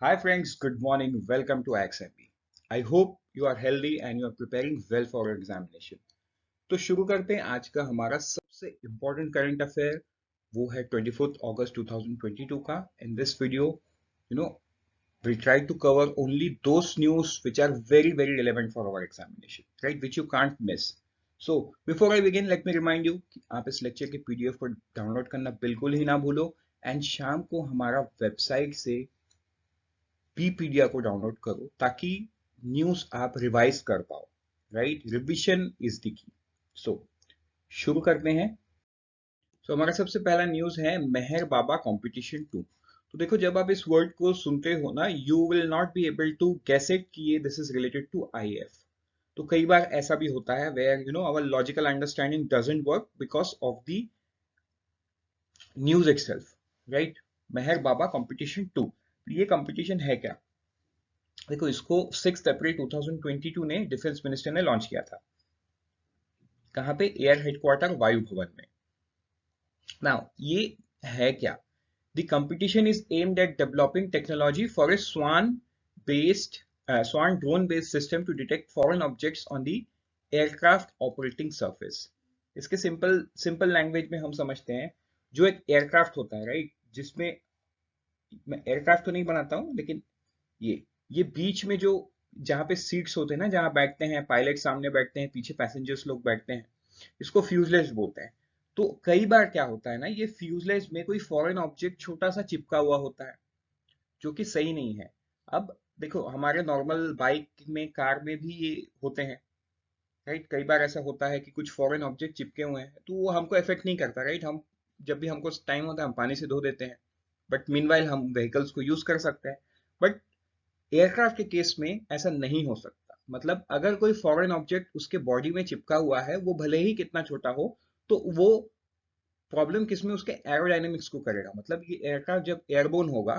Hi friends, good morning. Welcome to IXMP. I hope you are healthy and you are preparing well for your examination. तो शुरू करते हैं आज का हमारा सबसे important current affair वो है 24th August 2022 का. In this video, you know, we try to cover only those news which are very relevant for our examination, right? Which you can't miss. So before I begin, let me remind you कि आप इस lecture के PDF को download करना बिल्कुल ही ना भूलो and शाम को हमारा वेबसाइट से पीपीडिया को डाउनलोड करो ताकि न्यूज आप रिवाइज कर पाओ. Right, revision is the key. सो शुरू करते हैं. हमारा सबसे पहला न्यूज है मेहर बाबा कंपटीशन 2. तो देखो, जब आप इस वर्ड को सुनते हो ना, you will not be able to guess it कि ये this is related to IAF. तो कई बार ऐसा भी होता है where our logical understanding doesn't work because of the news itself. Right, Meher Baba competition 2. ये कंपटीशन है क्या? देखो, इसको 6 अप्रैल 2022 ने डिफेंस मिनिस्टर ने लॉन्च किया था. कहां पे? एयर हेडक्वार्टर वायु भवन में. नाउ ये है क्या? The competition is aimed at developing technology for a swarm drone based system to detect foreign objects on the aircraft operating surface. इसके सिंपल लैंग्वेज में हम समझते हैं, जो एक एयरक्राफ्ट होता है, राइट, जिसमें मैं एयरक्राफ्ट तो नहीं बनाता हूं, लेकिन ये बीच में जो जहां पे सीट्स होते हैं ना, जहां बैठते हैं पायलट, सामने बैठते हैं, पीछे पैसेंजर्स लोग बैठते हैं, इसको फ्यूजलेज बोलते हैं. तो कई बार क्या होता है ना, ये फ्यूजलेज में कोई फॉरेन ऑब्जेक्ट छोटा सा चिपका हुआ होता है जो कि सही नहीं है. अब देखो, हमारे नॉर्मल बाइक में, कार में भी ये होते हैं, राइट. कई बार ऐसा होता है कि कुछ फॉरेन ऑब्जेक्ट चिपके हुए हैं, तो वो हमको इफेक्ट नहीं करता, राइट. हम जब भी हमको टाइम होता है हम पानी से धो देते हैं, बट मीनवाइल हम व्हीकल्स को यूज कर सकते हैं. बट एयरक्राफ्ट के केस में ऐसा नहीं हो सकता. मतलब अगर कोई फॉरेन ऑब्जेक्ट उसके बॉडी में चिपका हुआ है, वो भले ही कितना छोटा हो, तो वो प्रॉब्लम किसमें? उसके एरोडायनेमिक्स को करेगा. मतलब ये एयरक्राफ्ट जब एयरबोर्न होगा,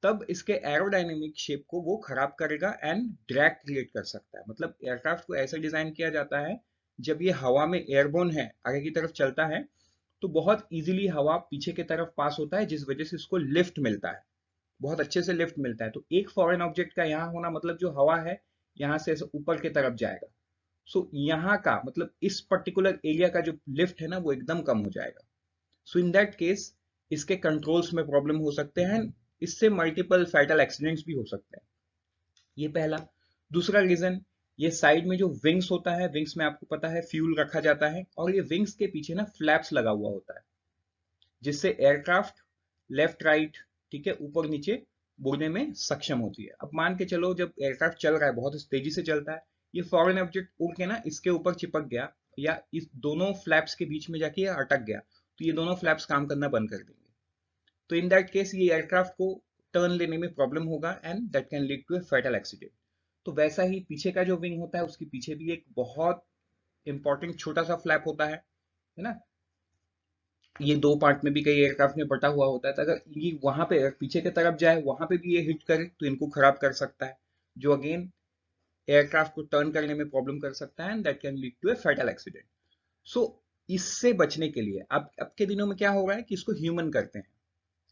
तब इसके एरोडायनेमिक शेप को वो खराब करेगा एंड ड्रैग क्रिएट कर सकता है. मतलब एयरक्राफ्ट को ऐसे डिजाइन किया जाता है, जब ये हवा में एयरबोर्न है, आगे की तरफ चलता है, तो बहुत इजीली हवा पीछे की तरफ पास होता है, जिस वजह से इसको लिफ्ट मिलता है, बहुत अच्छे से लिफ्ट मिलता है. तो एक फॉरेन ऑब्जेक्ट का यहाँ होना मतलब जो हवा है यहाँ से ऐसे ऊपर की तरफ जाएगा. सो यहाँ का मतलब इस पर्टिकुलर एरिया का जो लिफ्ट है ना, वो एकदम कम हो जाएगा. सो इन दैट केस इसके कंट्रोल्स में प्रॉब्लम हो सकते हैं, इससे मल्टीपल फैटल एक्सीडेंट्स भी हो सकते हैं. ये पहला. दूसरा रीजन, ये साइड में जो विंग्स होता है, विंग्स में आपको पता है फ्यूल रखा जाता है, और ये विंग्स के पीछे ना फ्लैप्स लगा हुआ होता है, जिससे एयरक्राफ्ट लेफ्ट राइट, ठीक है, ऊपर नीचे बोलने में सक्षम होती है. अब मान के चलो, जब एयरक्राफ्ट चल रहा है, बहुत तेजी से चलता है, ये फॉरेन ऑब्जेक्ट उड़ के ना इसके ऊपर चिपक गया, या इस दोनों फ्लैप्स के बीच में जाके ये अटक गया, तो ये दोनों फ्लैप्स काम करना बंद कर देंगे. तो इन दैट केस ये एयरक्राफ्ट को टर्न लेने में प्रॉब्लम होगा and that can lead to a fatal accident. तो वैसा ही पीछे का जो विंग होता है, उसके पीछे भी एक बहुत इंपॉर्टेंट छोटा सा फ्लैप होता है ना. ये दो पार्ट में भी कई एयरक्राफ्ट में बटा हुआ होता है, तो अगर ये वहां पे पीछे की तरफ जाए, वहां पे भी ये हिट करे, तो इनको खराब कर सकता है, जो अगेन एयरक्राफ्ट को टर्न करने में प्रॉब्लम कर सकता है and that can lead to a fatal accident. So इससे बचने के लिए अब के दिनों में क्या हो रहा है कि इसको ह्यूमन करते हैं,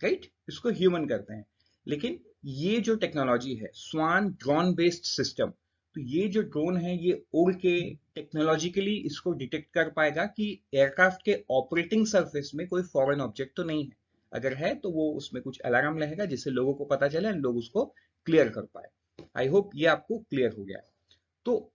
राइट, इसको ह्यूमन करते हैं. लेकिन ये जो टेक्नोलॉजी है, स्वान ड्रोन बेस्ड सिस्टम, तो ये जो ड्रोन है, ये उड़ के टेक्नोलॉजिकली इसको डिटेक्ट कर पाएगा कि एयरक्राफ्ट के ऑपरेटिंग सरफेस में कोई फॉरेन ऑब्जेक्ट तो नहीं है. अगर है तो वो उसमें कुछ अलार्म रहेगा, जिससे लोगों को पता चले एंड लोग उसको क्लियर कर पाए. आई होप ये आपको क्लियर हो गया है. तो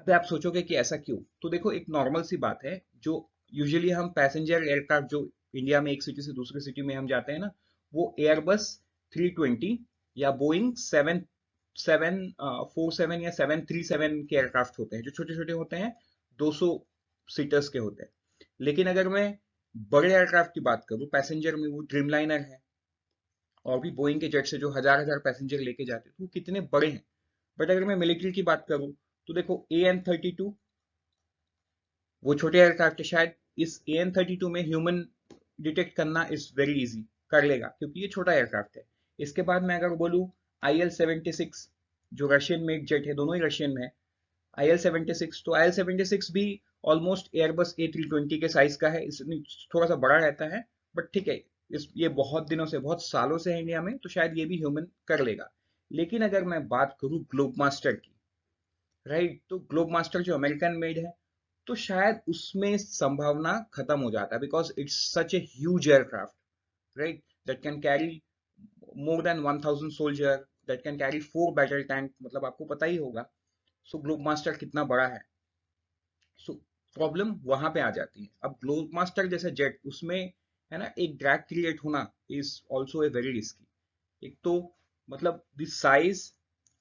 अब आप सोचोगे कि ऐसा क्यों? तो देखो, एक नॉर्मल सी बात है, जो यूजुअली हम पैसेंजर एयरक्राफ्ट जो इंडिया में एक सिटी से दूसरी सिटी में हम जाते हैं ना, वो एयरबस 320 या बोइंग 747 या 737 के एयरक्राफ्ट होते हैं, जो छोटे छोटे होते हैं, 200 सीटर्स के होते हैं. लेकिन अगर मैं बड़े एयरक्राफ्ट की बात करूं पैसेंजर में, वो ड्रीमलाइनर है, और भी बोइंग के जेट से जो हजार हजार पैसेंजर लेके जाते हैं, तो वो कितने बड़े हैं. बट अगर मैं मिलिट्री की बात करूं, तो देखो AN-32, वो छोटे एयरक्राफ्ट है. शायद इस AN-32 में ह्यूमन डिटेक्ट करना इज वेरी इजी, कर लेगा, क्योंकि ये छोटा एयरक्राफ्ट है. इसके बाद मैं अगर बोलूं IL-76, जो रशियन मेड जेट है, दोनों ही रशियन में है, IL-76, तो IL-76 भी ऑलमोस्ट एयरबस A320 के साइज का है, इसमें थोड़ा सा बड़ा रहता है, बट ठीक है, ये बहुत दिनों से, बहुत सालों से है इंडिया में, तो शायद ये भी ह्यूमन कर लेगा। लेकिन अगर मैं बात करूं ग्लोब मास्टर की, राइट, तो ग्लोब मास्टर जो अमेरिकन मेड है, तो शायद उसमें संभावना खत्म हो जाता है, because it's such a huge aircraft, right, that can carry more than 1000 soldier, that can carry 4 battle tank, मतलब आपको पता ही होगा। सो ग्लोब मास्टर कितना बड़ा है। सो प्रॉब्लम वहां पे आ जाती है। अब ग्लोब मास्टर जैसे जेट, उसमें है ना एक ड्रैग क्रिएट होना is also a very risky. एक तो मतलब द साइज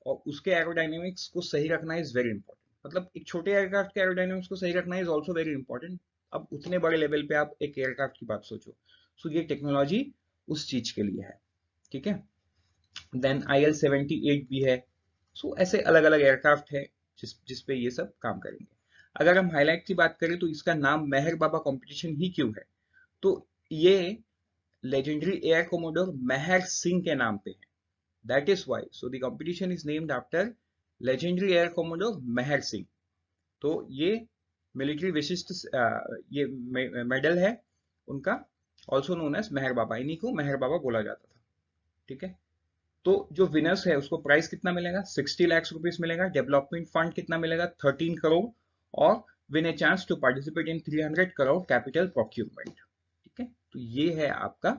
और उसके एरोडायनेमिक्स को सही रखना इज वेरी इंपॉर्टेंट, मतलब एक छोटे एयरक्राफ्ट के एरोडायनेमिक्स को सही रखना इज ऑल्सो वेरी इंपॉर्टेंट। अब उतने बड़े लेवल पे आप एक एयरक्राफ्ट की बात सोचो, सो ये टेक्नोलॉजी उस चीज के लिए है, ठीक है। देन IL-78 भी है। सो ऐसे अलग अलग एयरक्राफ्ट है जिस पे ये सब काम करेंगे। अगर हम हाईलाइट की बात करें तो इसका नाम मेहर बाबा कंपटीशन ही क्यों है, तो ये legendary air commodore Mehar Singh के नाम पे है। That is why, so the competition is named after legendary air commodore Mehar Singh. तो ये मिलिट्री विशिष्ट ये मेडल है उनका, also known as Mehar Baba, इन्हीं को मेहर बाबा बोला जाता था, ठीक है। तो जो विनर्स है उसको प्राइस कितना मिलेगा, 60 लाख रुपीस मिलेगा। डेवलपमेंट फंड कितना मिलेगा, 13 करोड़। और win a chance to participate in 300 crore capital procurement, ठीक है। तो ये है आपका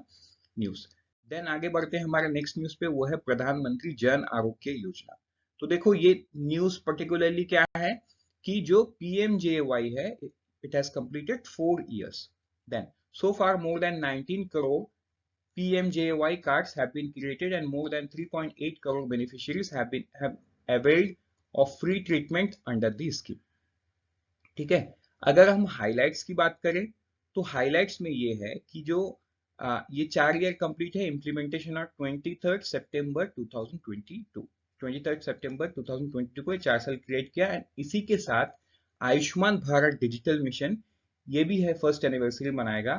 न्यूज। देन आगे बढ़ते हैं हमारे नेक्स्ट न्यूज पे, वो है प्रधानमंत्री जन आरोग्य योजना। तो देखो ये न्यूज पर्टिकुलरली क्या है कि जो PMJY है, it has completed 4 years। Then so far more than 19 crore PMJY cards have been created and more than 3.8 crore beneficiaries have availed of free treatment under the scheme, ठीक है। अगर हम highlights की बात करें तो हाइलाइट्स में ये है कि जो ये 4 ईयर कंप्लीट है, इम्प्लीमेंटेशन ऑफ 23 सितंबर 2022, 23 सितंबर 2022 को 4 साल क्रिएट किया। एंड इसी के साथ आयुष्मान भारत डिजिटल मिशन ये भी है, फर्स्ट एनिवर्सरी मनाएगा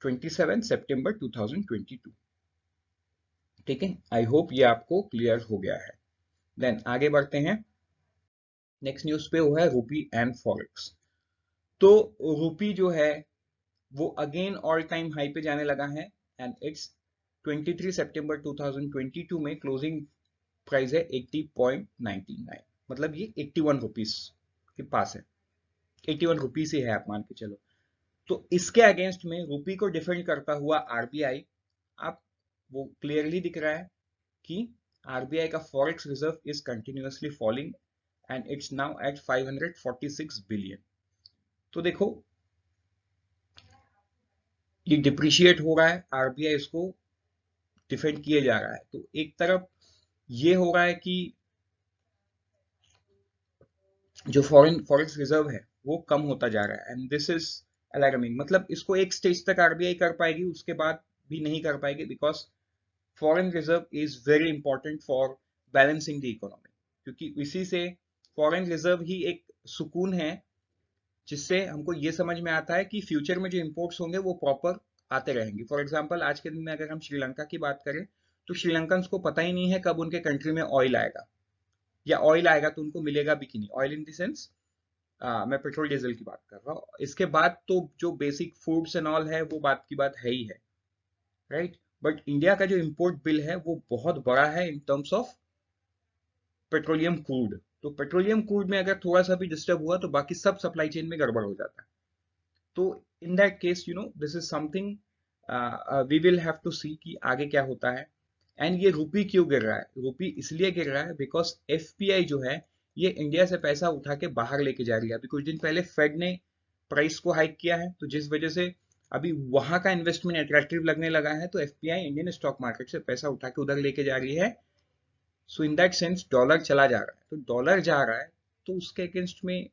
27 सितंबर 2022, ठीक है। आई होप ये आपको क्लियर हो गया है। देन आगे बढ़ते हैं नेक्स्ट न्यूज पे, वो है रूपी एंड फॉरेक्स। तो रूपी जो है वो अगेन ऑल टाइम हाई पे जाने लगा है। एंड इट्स 23 सितंबर 2022 में क्लोजिंग प्राइस है 80.99, मतलब ये 81 रुपीस के पास है, 81 रुपीस ही है आप मान के चलो। तो इसके अगेंस्ट में रूपी को डिफेंड करता हुआ RBI, आप वो क्लियरली दिख रहा है कि RBI का forex reserve is continuously falling and it's now at 546 billion. तो देखो ये डिप्रिशिएट हो रहा है, RBI इसको डिफेंड किए जा रहा है। तो एक तरफ ये हो रहा है कि जो फॉरेक्स रिजर्व है वो कम होता जा रहा है, एंड दिस इज अलार्मिंग। मतलब इसको एक स्टेज तक RBI कर पाएगी, उसके बाद भी नहीं कर पाएगी, because foreign reserve is very important for balancing the economy, क्योंकि इसी से फॉरेन रिजर्व ही एक सुकून है जिससे हमको ये समझ में आता है कि फ्यूचर में जो इंपोर्ट्स होंगे वो प्रॉपर आते रहेंगे। फॉर एग्जांपल आज के दिन में अगर हम श्रीलंका की बात करें तो श्रीलंकन को पता ही नहीं है कब उनके कंट्री में ऑयल आएगा, या ऑयल आएगा तो उनको मिलेगा भी कि नहीं। ऑयल इन द सेंस मैं पेट्रोल डीजल की बात कर रहा हूँ। इसके बाद तो जो बेसिक फूड्स एंड ऑल है वो बात की बात है ही है, राइट। बट इंडिया का जो इंपोर्ट बिल है वो बहुत बड़ा है in terms of petroleum crude. तो पेट्रोलियम क्रूड में अगर थोड़ा सा भी डिस्टर्ब हुआ तो बाकी सब सप्लाई चेन में गड़बड़ हो जाता है। तो in that case this is something we will have to see कि आगे क्या होता है। एंड ये रूपी क्यों गिर रहा है, रूपी इसलिए गिर रहा है बिकॉज FPI जो है ये इंडिया से पैसा उठा के बाहर लेके जा रही है। अभी कुछ दिन पहले फेड ने प्राइस को हाइक किया है, तो जिस वजह से अभी वहां का इन्वेस्टमेंट अट्रैक्टिव लगने लगा है, तो FPI इंडियन स्टॉक मार्केट से पैसा उठा के उधर लेके जा रही है। सो इन दैट सेंस डॉलर चला जा रहा है, तो डॉलर जा रहा है तो उसके अगेंस्ट में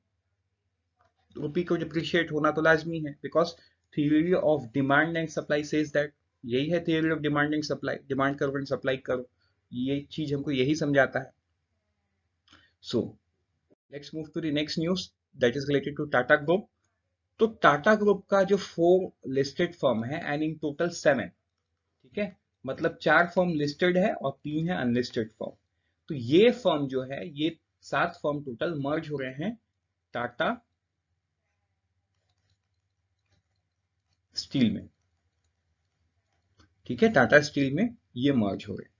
रुपी को डिप्रिशिएट होना तो लाजमी है, because theory of demand and supply says that, यही है theory of demand and supply, demand करो एंड सप्लाई करो, ये चीज हमको यही समझाता है। So let's move to the next news that is related to Tata group. तो टाटा ग्रुप का जो 4 लिस्टेड फर्म है एंड इन टोटल 7, ठीक है, मतलब 4 फर्म लिस्टेड है और 3 है अनलिस्टेड फर्म। तो ये फर्म जो है, ये 7 फर्म टोटल मर्ज हो रहे हैं टाटा स्टील में, ठीक है, टाटा स्टील में ये मर्ज हो रहे हैं।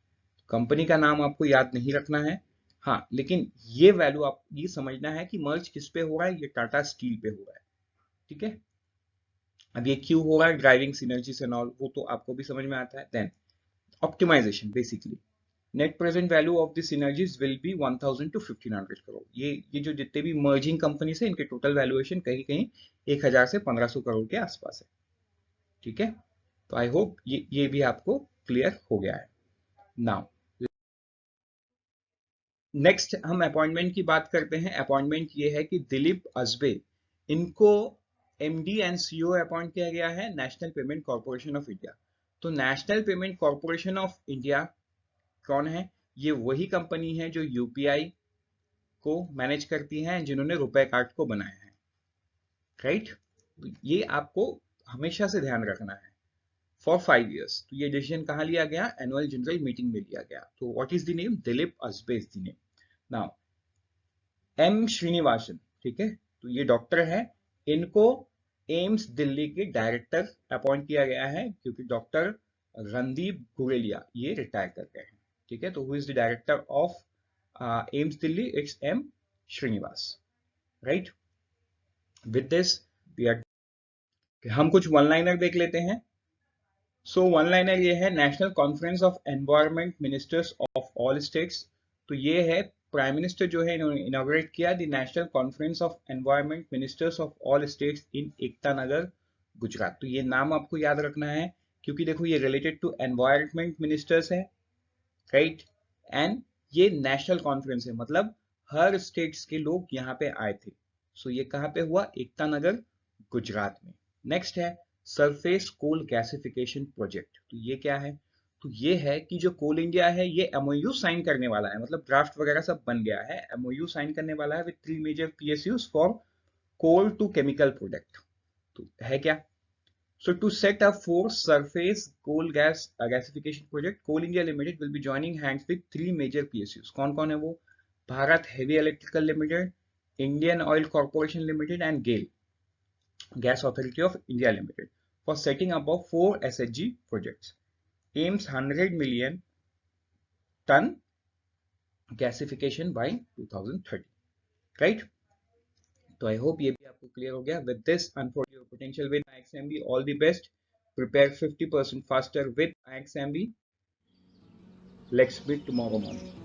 कंपनी का नाम आपको याद नहीं रखना है, हाँ, लेकिन ये वैल्यू आप ये समझना है कि मर्ज किस पे हो रहा है, ये टाटा स्टील पे हो रहा है। ठीक है, अब ये क्यों हो रहा है, ड्राइविंग सिनर्जीज एंड ऑल, वो तो आपको भी समझ में आता है। Then optimization, basically net present value of the synergies will be 1000 to 1500 crore. ये जो जितने भी मर्जिंग कंपनी है इनके टोटल वैल्यूएशन कहीं कहीं 1000 से 1500 करोड़ के आसपास है। ठीक है, तो आई होप ये भी आपको क्लियर हो गया है। नाउ नेक्स्ट हम अपॉइंटमेंट की बात करते हैं। अपॉइंटमेंट ये है कि दिलीप अजबे, इनको एमडी एंड सीईओ अपॉइंट किया गया है national payment corporation of India. तो national payment corporation of India कौन है? ये वही कंपनी है जो यूपीआई को मैनेज करती है, जिन्होंने रुपए कार्ड को बनाया है, राइट? ये आपको हमेशा से ध्यान रखना है। फॉर 5 years, तो ये डिसीजन कहाँ लिया गया? एनुअल जनरल मीटिंग में लिया गया। तो what is the name? Dilip Ajbe is the name. Now M Srinivasan, ठीक है, तो ये डॉक्टर है, इनको एम्स दिल्ली के डायरेक्टर अपॉइंट किया गया है, क्योंकि डॉक्टर रणदीप गुलेरिया ये रिटायर कर गए हैं। ठीक है, तो who is the director of AIIMS Delhi? It's M Srinivas, right? With this we are, हम कुछ वन लाइनर देख लेते हैं। सो वन लाइनर ये है, national conference of environment ministers of all states. तो ये है प्राइम मिनिस्टर जो है इन्होंने इनॉग्रेट किया the national conference of environment ministers of all states in Ekta Nagar, Gujarat. तो ये नाम आपको याद रखना है, क्योंकि देखो ये रिलेटेड टू एनवायरमेंट मिनिस्टर्स है, राइट? एंड ये नेशनल कॉन्फ्रेंस है, मतलब हर स्टेट्स के लोग यहाँ पे आए थे। सो ये कहाँ पे हुआ? एकता नगर, गुजरात में। नेक्स्ट है सरफेस कोल गैसिफिकेशन प्रोजेक्ट। तो ये क्या है? तो ये है कि जो कोल इंडिया है ये एमओयू साइन करने वाला है, मतलब ड्राफ्ट वगैरह सब बन गया है, एमओयू साइन करने वाला है with 3 major PSUs for coal to chemical product. तो है क्या? So to set up for surface coal gas gasification project, Coal India Limited will be joining hands with 3 major PSUs. कौन कौन है वो? Bharat heavy electrical limited, Indian oil corporation limited and GAIL gas authority of India limited for setting up of 4 SHG projects. Aims 100 million ton gasification by 2030. Right? तो I hope ये भी आपको clear हो गया। With this unfold your potential with IXMB, all the best. Prepare 50% faster with IXMB. Let's meet tomorrow morning.